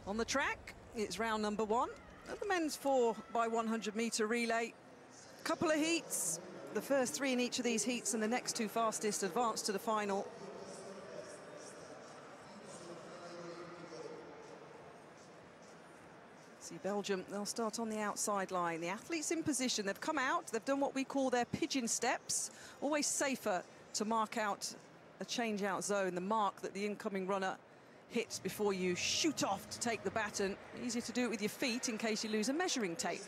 On the track, it's round number 1 of the men's 4x100m relay. Couple of heats, the first 3 in each of these heats and the next 2 fastest advance to the final. See Belgium, they'll start on the outside line. The athletes in position, they've come out, they've done what we call their pigeon steps. Always safer to mark out a change-out zone, the mark that the incoming runner hits before you shoot off to take the baton. Easier to do it with your feet in case you lose a measuring tape.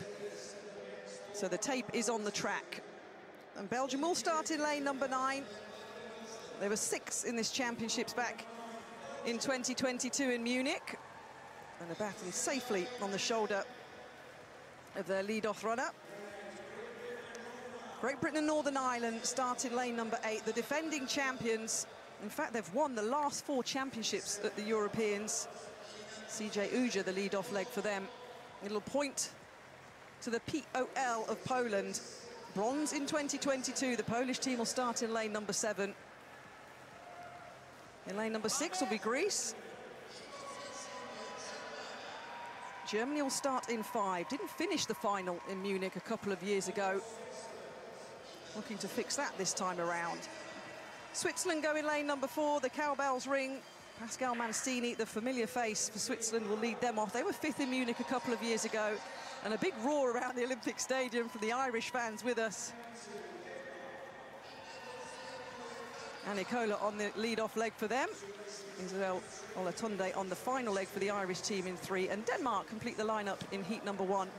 So the tape is on the track. And Belgium will start in lane number 9. There were 6 in this championships back in 2022 in Munich. And the baton safely on the shoulder of their lead-off runner. Great Britain and Northern Ireland start in lane number 8, the defending champions. In fact, they've won the last 4 championships at the Europeans. CJ Uja, the lead-off leg for them. A little point to the POL of Poland. Bronze in 2022. The Polish team will start in lane number 7. In lane number 6 will be Greece. Germany will start in 5. Didn't finish the final in Munich a couple of years ago. Looking to fix that this time around. Switzerland go in lane number 4, the cowbells ring. Pascal Mancini, the familiar face for Switzerland, will lead them off. They were 5th in Munich a couple of years ago. And a big roar around the Olympic Stadium from the Irish fans with us. And Nicola on the lead-off leg for them. Isabel Olatunde on the final leg for the Irish team in 3. And Denmark complete the lineup in heat number 1.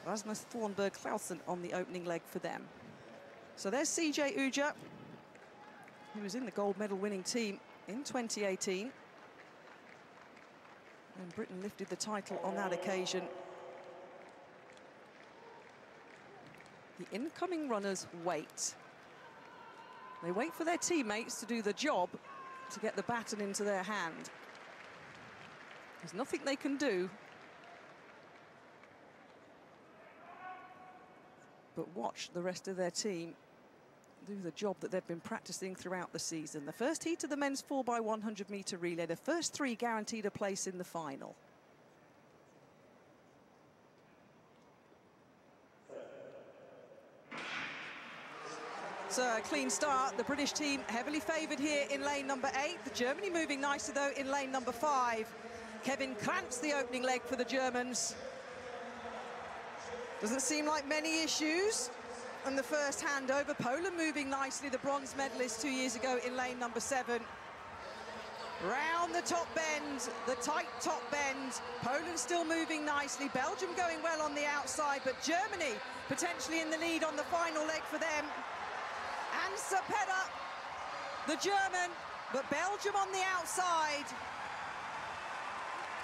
Rasmus Thornberg Clausen on the opening leg for them. So there's CJ Uja, who was in the gold medal winning team in 2018. And Britain lifted the title on that occasion. The incoming runners wait. They wait for their teammates to do the job to get the baton into their hand. There's nothing they can do but watch the rest of their team do the job that they've been practicing throughout the season. The first heat of the men's 4x100m relay, the first 3 guaranteed a place in the final. So a clean start. The British team heavily favoured here in lane number 8. The Germany moving nicely though in lane number 5. Kevin Krantz, the opening leg for the Germans. Doesn't seem like many issues. And the first handover, Poland moving nicely, the bronze medalist 2 years ago in lane number 7. Round the top bend, the tight top bend. Poland still moving nicely. Belgium going well on the outside, but Germany potentially in the lead on the final leg for them. And Cepeda, the German, but Belgium on the outside.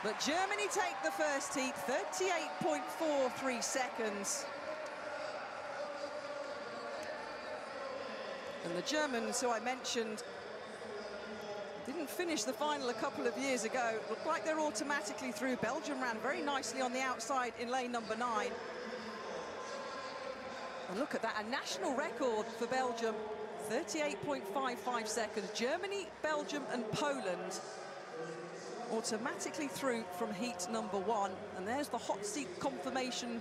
But Germany take the first heat, 38.43 seconds. And the Germans, who I mentioned, didn't finish the final a couple of years ago. Looked like they're automatically through. Belgium ran very nicely on the outside in lane number 9. And look at that, a national record for Belgium, 38.55 seconds. Germany, Belgium and Poland automatically through from heat number 1. And there's the hot seat confirmation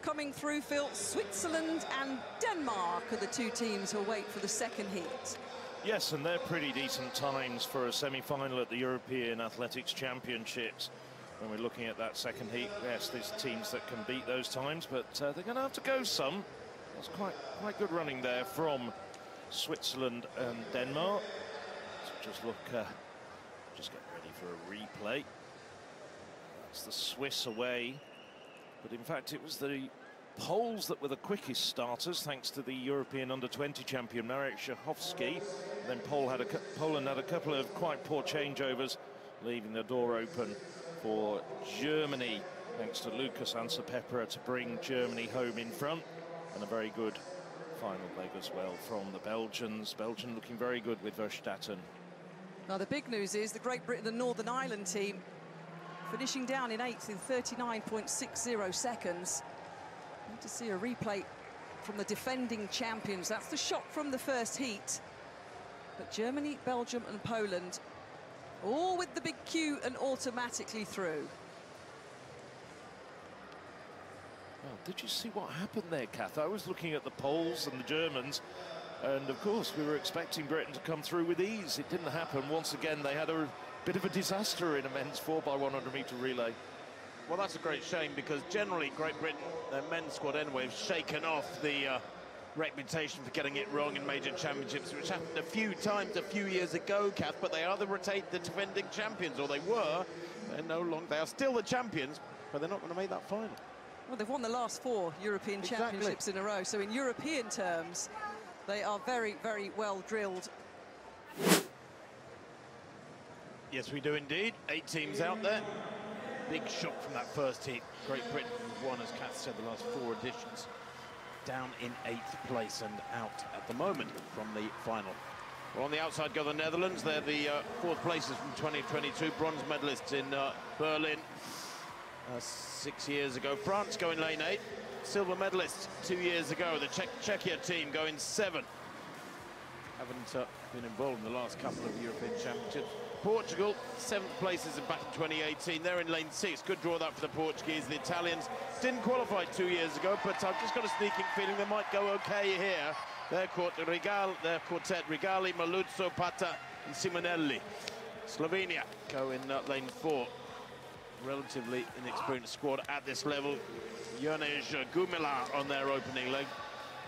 coming through, Phil. Switzerland and Denmark are the 2 teams who'll wait for the second heat. Yes, and they're pretty decent times for a semi-final at the European Athletics Championships. When we're looking at that second heat, yes, there's teams that can beat those times, but they're going to have to go some. That's quite good running there from Switzerland and Denmark. So just look, just get ready for a replay. That's the Swiss away. But in fact, it was the Poles that were the quickest starters, thanks to the European under-20 champion Marek Szachowski. Then Poland had a couple of quite poor changeovers, leaving the door open for Germany, thanks to Lucas Ansapepera to bring Germany home in front. And a very good final leg as well from the Belgians. Belgium looking very good with Verstappen. Now the big news is the Great Britain and Northern Ireland team finishing down in 8th in 39.60 seconds. Need to see a replay from the defending champions. That's the shot from the first heat. But Germany, Belgium and Poland All with the big Q and automatically through. Well, did you see what happened there, Kath? I was looking at the Poles and the Germans, and of course we were expecting Britain to come through with ease. It didn't happen. Once again, they had a bit of a disaster in a men's 4x100m relay. Well, that's a great shame, because generally Great Britain, their men's squad anyway, have shaken off the reputation for getting it wrong in major championships, which happened a few times a few years ago, Kath, but they are the defending champions, or they were. They're no longer, they are still the champions, but they're not going to make that final. Well, they've won the last 4 European championships in a row, so in European terms, they are very, very well drilled. Yes, we do indeed. 8 teams out there. Big shock from that first heat. Great Britain won, as Kath said, the last 4 editions. Down in 8th place and out at the moment from the final. Well, on the outside go the Netherlands. They're the 4th places from 2022, bronze medalists in Berlin 6 years ago. France going lane 8, silver medalists 2 years ago. The Czechia team going 7. Haven't been involved in the last couple of European championships. Portugal, 7th places back in 2018. They're in lane 6. Good draw that for the Portuguese. The Italians didn't qualify 2 years ago, but I've just got a sneaking feeling they might go okay here. Their quartet, Rigali, Maluzzo, Pata, and Simonelli. Slovenia go in lane 4. Relatively inexperienced squad at this level. Jonej Gumila on their opening leg.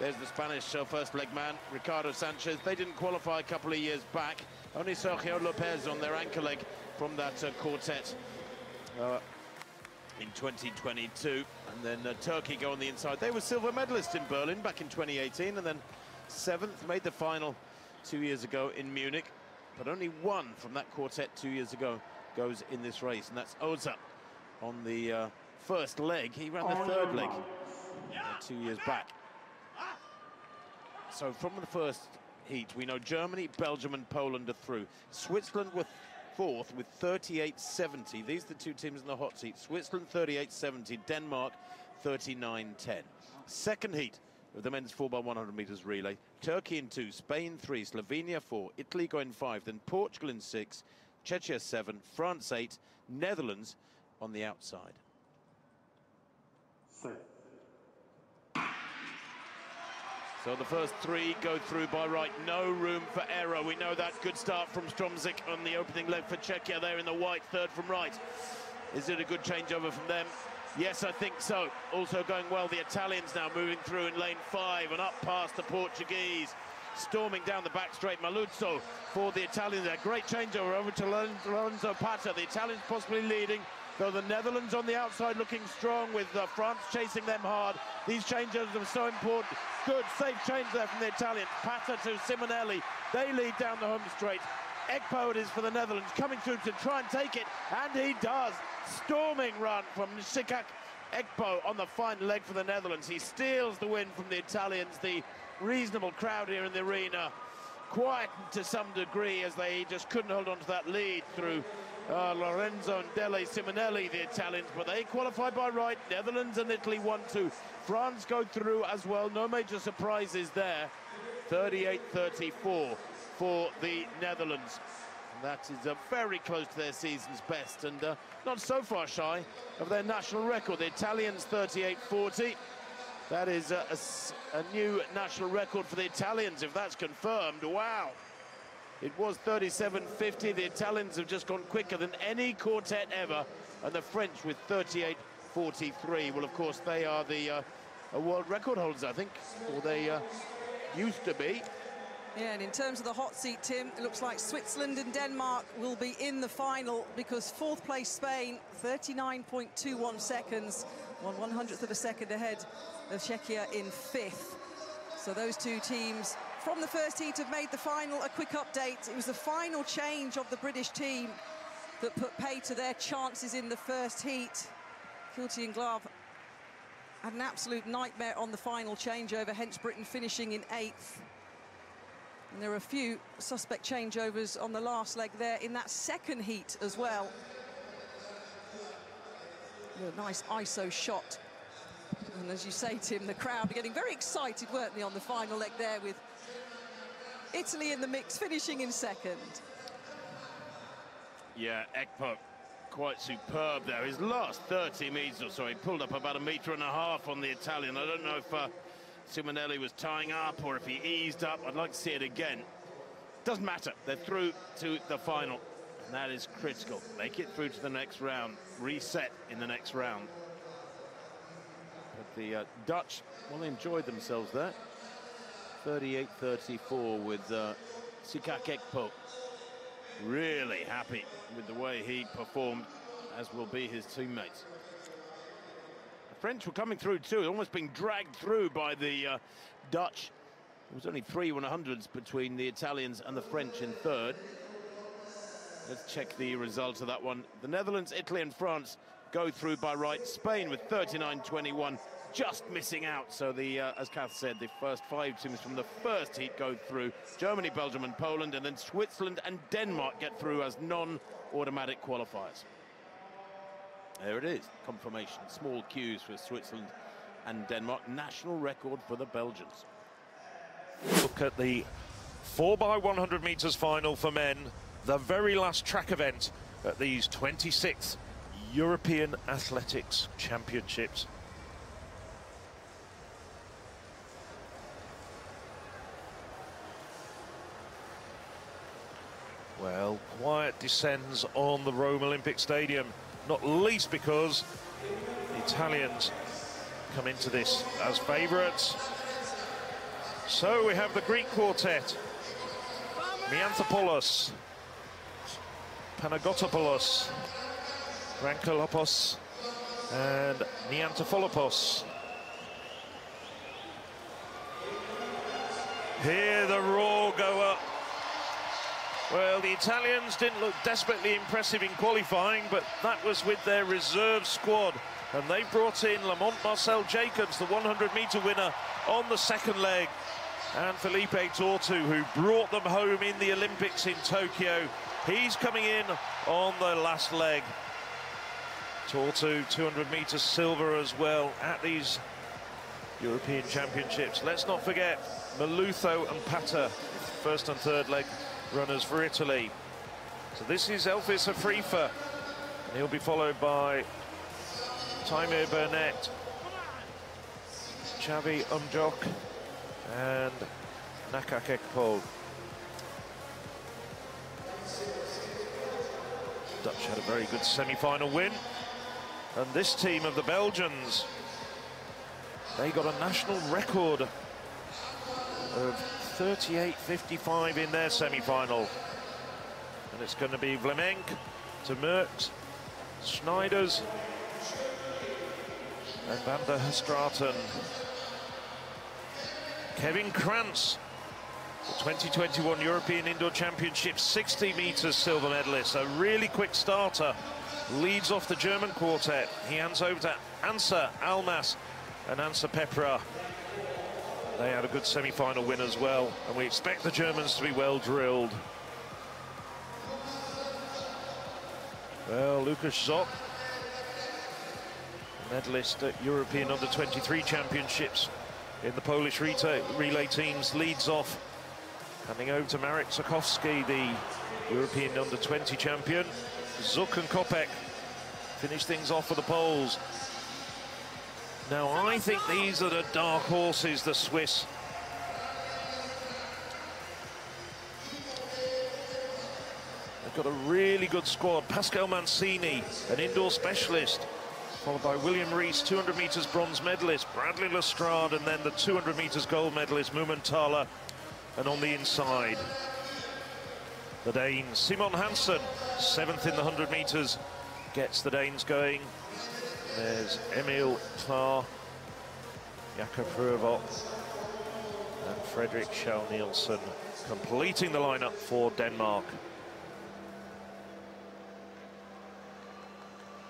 There's the Spanish first leg man, Ricardo Sanchez. They didn't qualify a couple of years back. Only Sergio Lopez on their anchor leg from that quartet in 2022. And then Turkey go on the inside. They were silver medalists in Berlin back in 2018, and then 7th, made the final 2 years ago in Munich. But only one from that quartet 2 years ago goes in this race, and that's Oza on the first leg. He ran the 3rd leg 2 years back. So from the first heat, we know Germany, Belgium and Poland are through. Switzerland were 4th with 38.70. These are the 2 teams in the hot seat. Switzerland 38.70, Denmark 39.10. Second heat of the men's 4x100m relay. Turkey in 2, Spain 3, Slovenia 4, Italy going 5, then Portugal in 6, Czechia 7, France 8, Netherlands on the outside. So the first 3 go through by right, no room for error. We know that. Good start from Stromzik on the opening leg for Czechia there in the white, 3rd from right. Is it a good changeover from them? Yes, I think so. Also going well, the Italians now moving through in lane 5 and up past the Portuguese. Storming down the back straight, Maluzzo for the Italians. A great changeover over to Lorenzo Pata. The Italians possibly leading, though the Netherlands on the outside looking strong, with France chasing them hard. These changeovers are so important. Good, safe change there from the Italians. Pata to Simonelli. They lead down the home straight. Ekpo it is for the Netherlands, coming through to try and take it, and he does. Storming run from Sikak Ekpo on the final leg for the Netherlands. He steals the win from the Italians. The reasonable crowd here in the arena quietened to some degree as they just couldn't hold on to that lead through Lorenzo and Dele Simonelli, the Italians, but they qualify by right. Netherlands and Italy 1-2. France go through as well. No major surprises there. 38-34 for the Netherlands. And that is very close to their season's best, and not so far shy of their national record. The Italians 38-40. That is a new national record for the Italians, if that's confirmed. Wow. It was 37.50. The Italians have just gone quicker than any quartet ever, and the French with 38.43. Well, of course, they are the world record holders, I think, or they used to be. Yeah, and in terms of the hot seat, Tim, it looks like Switzerland and Denmark will be in the final, because 4th place Spain, 39.21 seconds, 1/100th of a second ahead of Czechia in 5th. So those 2 teams from the first heat have made the final. A quick update: it was the final change of the British team that put pay to their chances in the first heat. Kilty and Glove had an absolute nightmare on the final changeover, hence Britain finishing in 8th. And there are a few suspect changeovers on the last leg there in that second heat as well. A nice ISO shot. And as you say, Tim, the crowd are getting very excited, weren't they, on the final leg there, with Italy in the mix, finishing in 2nd. Yeah, Ekpo quite superb there. His last 30 metres or so, he pulled up about 1.5 metres on the Italian. I don't know if Simonelli was tying up or if he eased up. I'd like to see it again. Doesn't matter. They're through to the final, and that is critical. Make it through to the next round. Reset in the next round. But the Dutch, well, enjoyed themselves there. 38-34 with Sikak Ekpo. Really happy with the way he performed, as will be his teammates. The French were coming through too, almost being dragged through by the Dutch. There was only 3 100s between the Italians and the French in third. Let's check the result of that one. The Netherlands, Italy and France go through by right. Spain with 39-21, just missing out. So the, as Kath said, the first 5 teams from the first heat go through. Germany, Belgium and Poland, and then Switzerland and Denmark get through as non-automatic qualifiers. There it is, confirmation. Small queues for Switzerland and Denmark. National record for the Belgians. Look at the 4x100 meters final for men, the very last track event at these 26th European Athletics Championships. Well, quiet descends on the Rome Olympic Stadium, not least because the Italians come into this as favourites. So we have the Greek quartet, Mianthopoulos, Panagotopoulos, Rankolopoulos and Niantopoulos. Here the roar go up. Well, the Italians didn't look desperately impressive in qualifying, but that was with their reserve squad. And they brought in Lamont Marcel Jacobs, the 100-meter winner, on the second leg. And Felipe Tortu, who brought them home in the Olympics in Tokyo. He's coming in on the last leg. Tortu, 200 meters silver as well at these European Championships. Let's not forget Malutho and Pata, first and third leg runners for Italy. So this is Elvis Afrifa, and he'll be followed by Taimir Burnett, Xavi Umjok and Nakak Ekpo. Dutch had a very good semi-final win, and this team of the Belgians, they got a national record of 38.55 in their semi-final, and it's going to be Vlemenk to Merckx, Schneiders and Van der Straten. Kevin Krantz, the 2021 European Indoor Championships 60 meters silver medalist, a really quick starter, leads off the German quartet. He hands over to Ansa Almas and Ansa Pepra. They had a good semi-final win as well, and we expect the Germans to be well drilled. Well, Lukas Zopp, medalist at European Under-23 Championships in the Polish relay teams, leads off, handing over to Marek Sokowski, the European Under-20 champion. Zuk and Kopek finish things off for the Poles. Now, I think these are the dark horses, the Swiss. They've got a really good squad. Pascal Mancini, an indoor specialist, followed by William Rees, 200 meters bronze medalist, Bradley Lestrade, and then the 200 meters gold medalist, Mumenthala. And on the inside, the Danes, Simon Hansen, 7th in the 100 meters, gets the Danes going. There's Emil Klar, Jakob Røvok, and Fredrik Schall Nielsen completing the lineup for Denmark.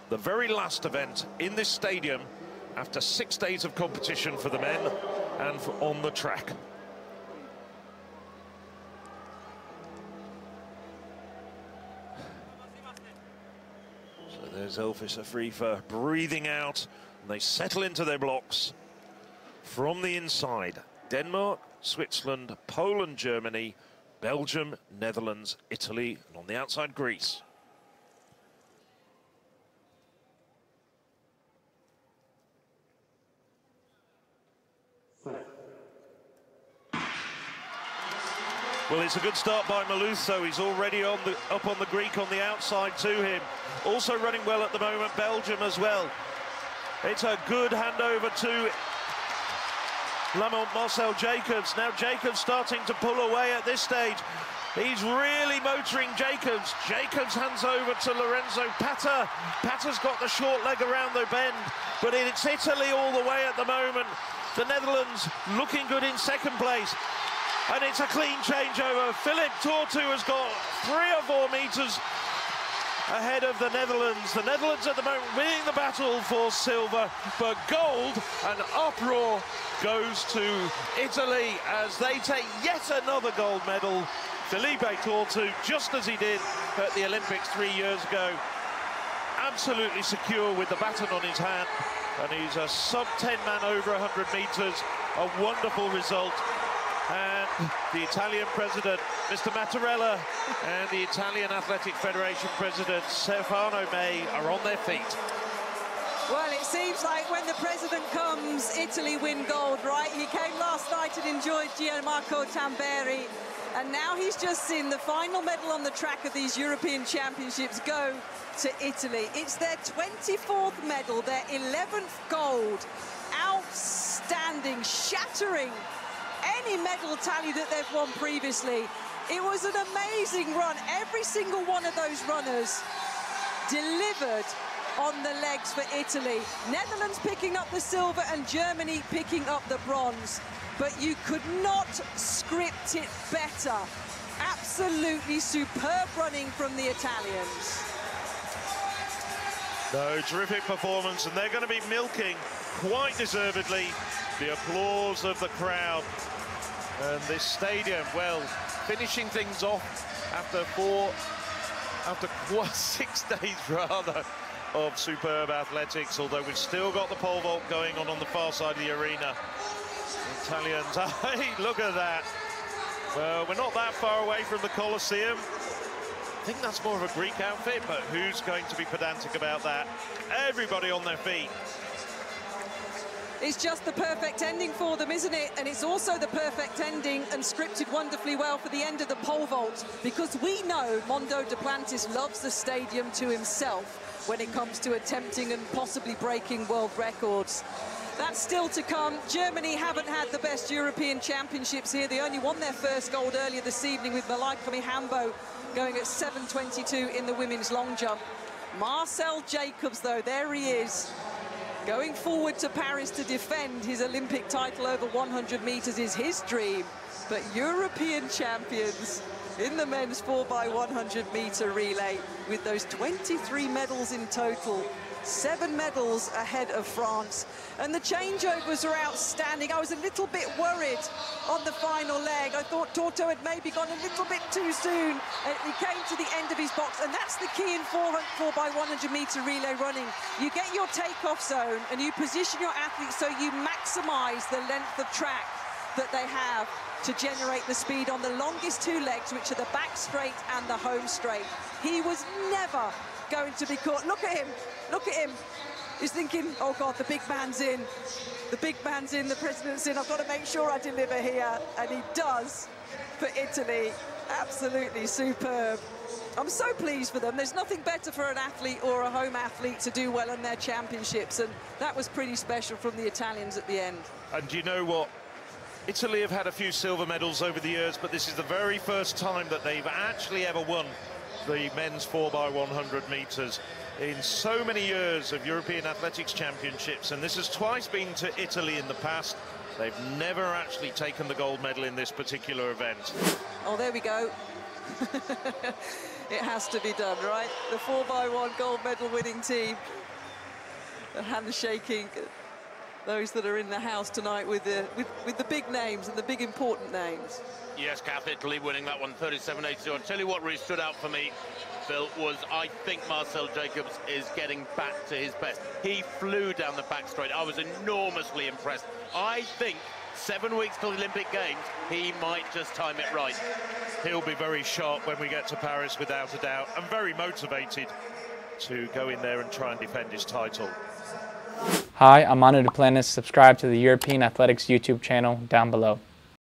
The very last event in this stadium after 6 days of competition for the men and on the track. There's Elvis Afrifa breathing out, and they settle into their blocks from the inside. Denmark, Switzerland, Poland, Germany, Belgium, Netherlands, Italy, and on the outside, Greece. Well, it's a good start by Malouth, though. He's already up on the Greek on the outside to him. Also running well at the moment, Belgium as well. It's a good handover to Marcel Jacobs. Now Jacobs starting to pull away at this stage. He's really motoring Jacobs. Jacobs hands over to Lorenzo Pata. Pata's got the short leg around the bend, but it's Italy all the way at the moment. The Netherlands looking good in second place. And it's a clean changeover. Philippe Tortu has got 3 or 4 meters ahead of the Netherlands. The Netherlands at the moment winning the battle for silver, but gold, an uproar goes to Italy as they take yet another gold medal. Philippe Tortu, just as he did at the Olympics 3 years ago, absolutely secure with the baton on his hand, and he's a sub-10 man over 100 meters, a wonderful result. And the Italian president, Mr. Mattarella, and the Italian Athletic Federation president, Stefano May, are on their feet. Well, it seems like when the president comes, Italy win gold, right? He came last night and enjoyed Gianmarco Tamberi, and now he's just seen the final medal on the track of these European Championships go to Italy. It's their 24th medal, their 11th gold. Outstanding, shattering any medal tally that they've won previously. It was an amazing run. Every single one of those runners delivered on the legs for Italy. Netherlands picking up the silver and Germany picking up the bronze. But you could not script it better. Absolutely superb running from the Italians. No, terrific performance, and they're going to be milking, quite deservedly, the applause of the crowd. And this stadium, well, finishing things off after 6 days rather of superb athletics, although we've still got the pole vault going on the far side of the arena. The Italians, hey, look at that. Well, we're not that far away from the Colosseum. I think that's more of a Greek outfit, but who's going to be pedantic about that? Everybody on their feet. It's just the perfect ending for them, isn't it? And it's also the perfect ending and scripted wonderfully well for the end of the pole vault, because we know Mondo Duplantis loves the stadium to himself when it comes to attempting and possibly breaking world records. That's still to come. Germany haven't had the best European Championships here. They only won their first gold earlier this evening with Malaika Mihambo going at 7:22 in the women's long jump. Marcel Jacobs, though, there he is. Going forward to Paris to defend his Olympic title over 100 meters is his dream. But European champions in the men's 4x100 meter relay with those 23 medals in total. 7 medals ahead of France. And the changeovers are outstanding. I was a little bit worried on the final leg. I thought Torto had maybe gone a little bit too soon. He came to the end of his box, and that's the key in 4x100 meter relay running. You get your takeoff zone and you position your athletes so you maximize the length of track that they have to generate the speed on the longest 2 legs, which are the back straight and the home straight. He was never going to be caught. Look at him. Look at him. He's thinking, oh God, the big man's in. The big man's in, the president's in. I've got to make sure I deliver here. And he does for Italy. Absolutely superb. I'm so pleased for them. There's nothing better for an athlete or a home athlete to do well in their championships. And that was pretty special from the Italians at the end. And do you know what? Italy have had a few silver medals over the years, but this is the very first time that they've actually ever won the men's 4x100 meters in so many years of European Athletics Championships, and this has twice been to Italy in the past. They've never actually taken the gold medal in this particular event. Oh, there we go. It has to be done, right? The 4x1 gold medal winning team. And handshaking those that are in the house tonight with the big names and the big important names. Yes, Kath, Italy winning that one, 37.82. I'll tell you what really stood out for me, Phil, was I think Marcel Jacobs is getting back to his best. He flew down the back straight. I was enormously impressed. I think 7 weeks till the Olympic Games, he might just time it right. He'll be very sharp when we get to Paris, without a doubt, and very motivated to go in there and try and defend his title. Hi, I'm Mondo Duplantis. Subscribe to the European Athletics YouTube channel down below.